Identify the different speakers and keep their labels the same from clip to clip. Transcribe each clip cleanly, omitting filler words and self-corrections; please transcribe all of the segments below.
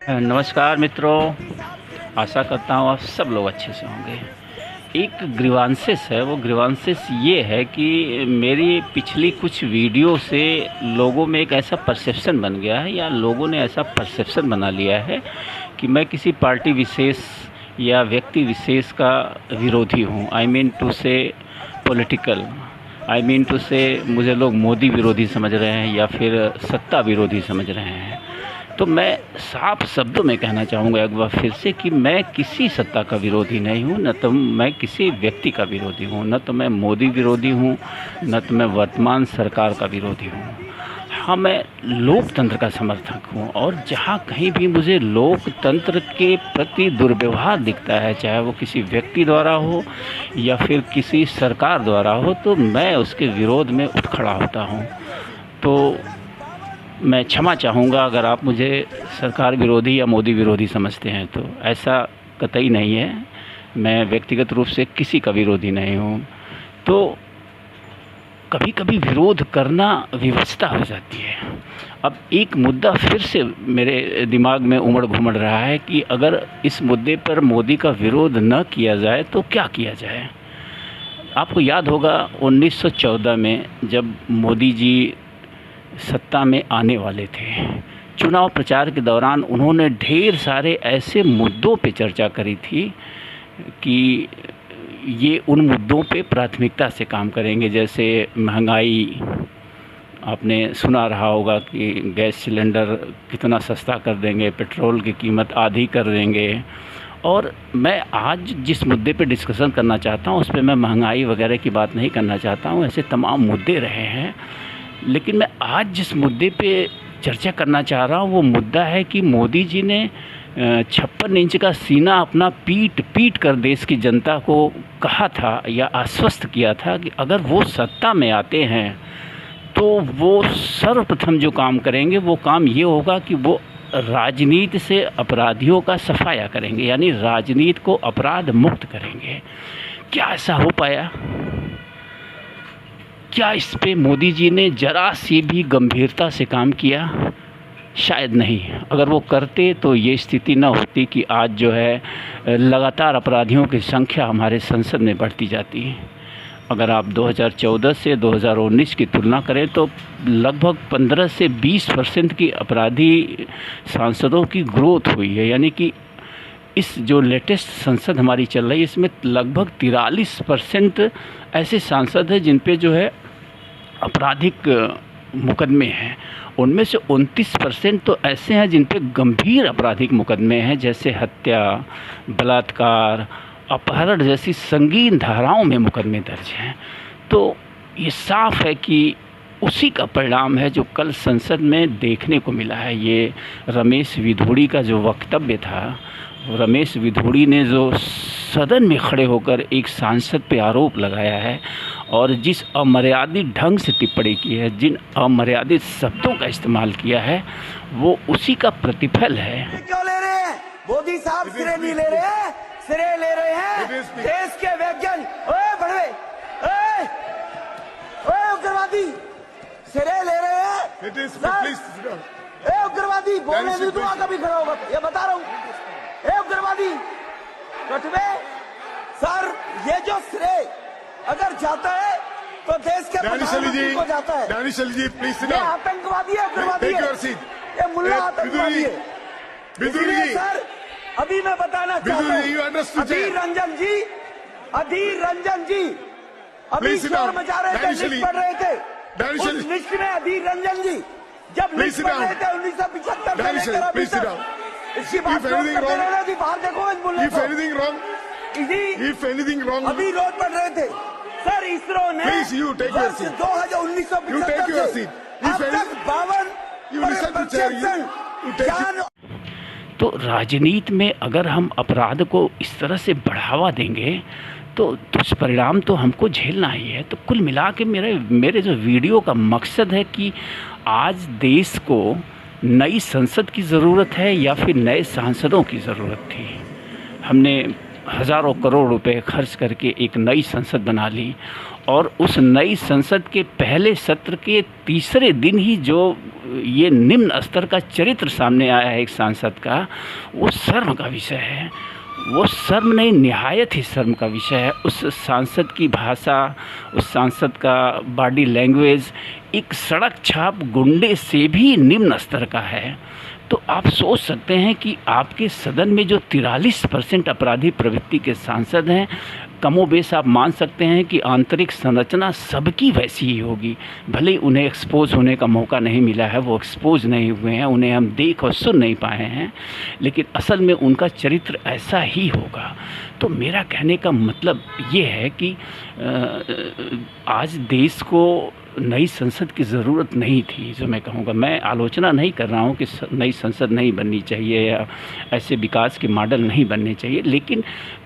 Speaker 1: नमस्कार मित्रों, आशा करता हूँ आप सब लोग अच्छे से होंगे। एक ग्रीवांसेस है, वो ग्रीवांसेस ये है कि मेरी पिछली कुछ वीडियो से लोगों में एक ऐसा परसेप्शन बन गया है या लोगों ने ऐसा परसेप्शन बना लिया है कि मैं किसी पार्टी विशेष या व्यक्ति विशेष का विरोधी हूँ। आई मीन टू से पॉलिटिकल, आई मीन टू से मुझे लोग मोदी विरोधी समझ रहे हैं या फिर सत्ता विरोधी समझ रहे हैं। तो मैं साफ शब्दों में कहना चाहूँगा एक बार फिर से कि मैं किसी सत्ता का विरोधी नहीं हूँ, न तो मैं किसी व्यक्ति का विरोधी हूँ, न तो मैं मोदी विरोधी हूँ, न तो मैं वर्तमान सरकार का विरोधी हूँ। हाँ, मैं लोकतंत्र का समर्थक हूँ और जहाँ कहीं भी मुझे लोकतंत्र के प्रति दुर्व्यवहार दिखता है, चाहे वो किसी व्यक्ति द्वारा हो या फिर किसी सरकार द्वारा हो, तो मैं उसके विरोध में उठ खड़ा होता हूँ। तो मैं क्षमा चाहूँगा अगर आप मुझे सरकार विरोधी या मोदी विरोधी समझते हैं, तो ऐसा कतई नहीं है। मैं व्यक्तिगत रूप से किसी का विरोधी नहीं हूँ। तो कभी कभी विरोध करना विवशता हो जाती है। अब एक मुद्दा फिर से मेरे दिमाग में उमड़ घुमड़ रहा है कि अगर इस मुद्दे पर मोदी का विरोध न किया जाए तो क्या किया जाए। आपको याद होगा 1914 में जब मोदी जी सत्ता में आने वाले थे, चुनाव प्रचार के दौरान उन्होंने ढेर सारे ऐसे मुद्दों पे चर्चा करी थी कि ये उन मुद्दों पे प्राथमिकता से काम करेंगे, जैसे महंगाई। आपने सुना रहा होगा कि गैस सिलेंडर कितना सस्ता कर देंगे, पेट्रोल की कीमत आधी कर देंगे। और मैं आज जिस मुद्दे पे डिस्कशन करना चाहता हूँ उस पे मैं महंगाई वगैरह की बात नहीं करना चाहता हूँ। ऐसे तमाम मुद्दे रहे हैं, लेकिन मैं आज जिस मुद्दे पे चर्चा करना चाह रहा हूँ वो मुद्दा है कि मोदी जी ने 56 इंच का सीना अपना पीट कर देश की जनता को कहा था या आश्वस्त किया था कि अगर वो सत्ता में आते हैं तो वो सर्वप्रथम जो काम करेंगे वो काम ये होगा कि वो राजनीति से अपराधियों का सफाया करेंगे, यानी राजनीति को अपराध मुक्त करेंगे। क्या ऐसा हो पाया? क्या इस पे मोदी जी ने ज़रा सी भी गंभीरता से काम किया? शायद नहीं। अगर वो करते तो ये स्थिति न होती कि आज जो है लगातार अपराधियों की संख्या हमारे संसद में बढ़ती जाती है। अगर आप 2014 से 2019 की तुलना करें तो लगभग 15 से 20% की अपराधी सांसदों की ग्रोथ हुई है, यानी कि इस जो लेटेस्ट संसद हमारी चल रही है इसमें लगभग 43% ऐसे सांसद हैं जिन पे जो है आपराधिक मुकदमे हैं। उनमें से 29% तो ऐसे हैं जिन पे गंभीर आपराधिक मुकदमे हैं, जैसे हत्या, बलात्कार, अपहरण जैसी संगीन धाराओं में मुकदमे दर्ज हैं। तो ये साफ है कि उसी का परिणाम है जो कल संसद में देखने को मिला है। ये रमेश विधुड़ी का जो वक्तव्य था, रमेश विधुड़ी ने जो सदन में खड़े होकर एक सांसद पे आरोप लगाया है और जिस अमर्यादित ढंग से टिप्पणी की है, जिन अमर्यादित शब्दों का इस्तेमाल किया है, वो उसी का प्रतिफल है।
Speaker 2: क्यों ले रहे हैं? मोदी साहब सिरे नहीं ले रहे हैं, सिरे ले रहे हैं देश के वैज्ञानिक। ओए बड़वे, ओए उग्रवादी, सिरे ले रहे हैं। उग्रवादी बोलने नहीं दूंगा कभी खड़ा होगा, ये बता रहा हूँ। उग्रवादी कटवे सर, ये जो श्रेय अगर जाता है तो देश के प्रधानमंत्री को जाता है।
Speaker 3: जी प्लीज,
Speaker 2: ये आतंकवादी है, उग्रवादी है, ये मुल्ला आतंकवादी है। इसलिए सर अभी मैं बताना चाहता हूँ, अधीर रंजन जी अभी शोर मचा रहे थे, लिस्ट पढ़ रहे थे। उस लिस्ट में अधीर रंजन जी जब लिस्ट पढ़ रहे थे 1975 से लेकर अभी तक, इसकी बात करते रहना थी। बाहर देखो इस मुल्ले को। अभी रोज पढ़ रहे थे सर, इसरो ने वर्ष 1975 से अब तक 52
Speaker 1: तो राजनीति में अगर हम अपराध को इस तरह से बढ़ावा देंगे तो दुष्परिणाम तो हमको झेलना ही है। तो कुल मिला के मेरे जो वीडियो का मकसद है कि आज देश को नई संसद की ज़रूरत है या फिर नए सांसदों की ज़रूरत थी। हमने हज़ारों करोड़ रुपए खर्च करके एक नई संसद बना ली और उस नई संसद के पहले सत्र के तीसरे दिन ही जो ये निम्न स्तर का चरित्र सामने आया है एक सांसद का, वो शर्म का विषय है। वो शर्म नहीं, निहायत ही शर्म का विषय है। उस सांसद की भाषा, उस सांसद का बॉडी लैंग्वेज एक सड़क छाप गुंडे से भी निम्न स्तर का है। तो आप सोच सकते हैं कि आपके सदन में जो 43% अपराधी प्रवृत्ति के सांसद हैं, कमोबेश आप मान सकते हैं कि आंतरिक संरचना सबकी वैसी ही होगी। भले ही उन्हें एक्सपोज होने का मौका नहीं मिला है, वो एक्सपोज नहीं हुए हैं, उन्हें हम देख और सुन नहीं पाए हैं, लेकिन असल में उनका चरित्र ऐसा ही होगा। तो मेरा कहने का मतलब ये है कि आज देश को नई संसद की ज़रूरत नहीं थी, जो मैं कहूँगा। मैं आलोचना नहीं कर रहा हूँ कि नई संसद नहीं बननी चाहिए या ऐसे विकास के मॉडल नहीं बनने चाहिए, लेकिन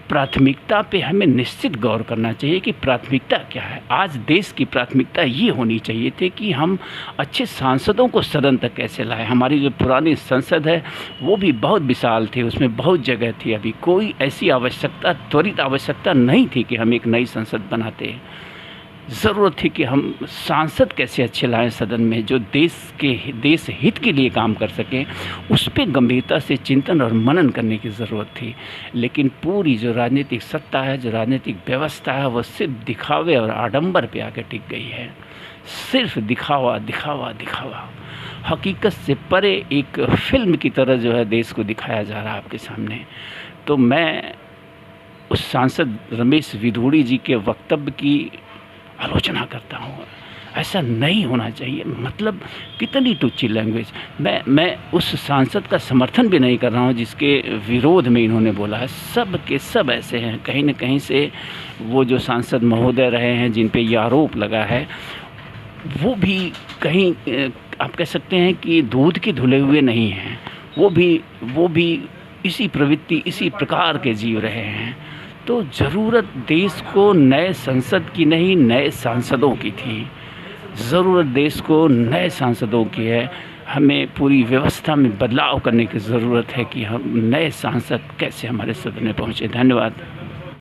Speaker 1: प्राथमिकता पे हमें निश्चित गौर करना चाहिए कि प्राथमिकता क्या है। आज देश की प्राथमिकता ये होनी चाहिए थी कि हम अच्छे सांसदों को सदन तक कैसे लाएं। हमारी जो पुरानी संसद है वो भी बहुत विशाल थी, उसमें बहुत जगह थी। अभी कोई ऐसी आवश्यकता, त्वरित आवश्यकता नहीं थी कि हम एक नई संसद बनाते। ज़रूरत थी कि हम सांसद कैसे अच्छे लाएं सदन में, जो देश हित के लिए काम कर सकें। उस पर गंभीरता से चिंतन और मनन करने की ज़रूरत थी। लेकिन पूरी जो राजनीतिक सत्ता है, जो राजनीतिक व्यवस्था है, वो सिर्फ दिखावे और आडंबर पे आके टिक गई है। सिर्फ दिखावा दिखावा दिखावा, हकीकत से परे एक फिल्म की तरह जो है देश को दिखाया जा रहा है आपके सामने। तो मैं उस सांसद रमेश विधूड़ी जी के वक्तव्य की आलोचना करता हूँ। ऐसा नहीं होना चाहिए। मतलब कितनी टुच्ची लैंग्वेज। मैं उस सांसद का समर्थन भी नहीं कर रहा हूँ जिसके विरोध में इन्होंने बोला है। सब के सब ऐसे हैं, कहीं न कहीं से वो जो सांसद महोदय रहे हैं जिन पे ये आरोप लगा है, वो भी कहीं आप कह सकते हैं कि दूध के धुले हुए नहीं हैं। वो भी इसी प्रवृत्ति, इसी प्रकार के जीव रहे हैं। तो ज़रूरत देश को नए संसद की नहीं, नए सांसदों की थी। ज़रूरत देश को नए सांसदों की है। हमें पूरी व्यवस्था में बदलाव करने की ज़रूरत है कि हम नए सांसद कैसे हमारे सदन में पहुँचे। धन्यवाद।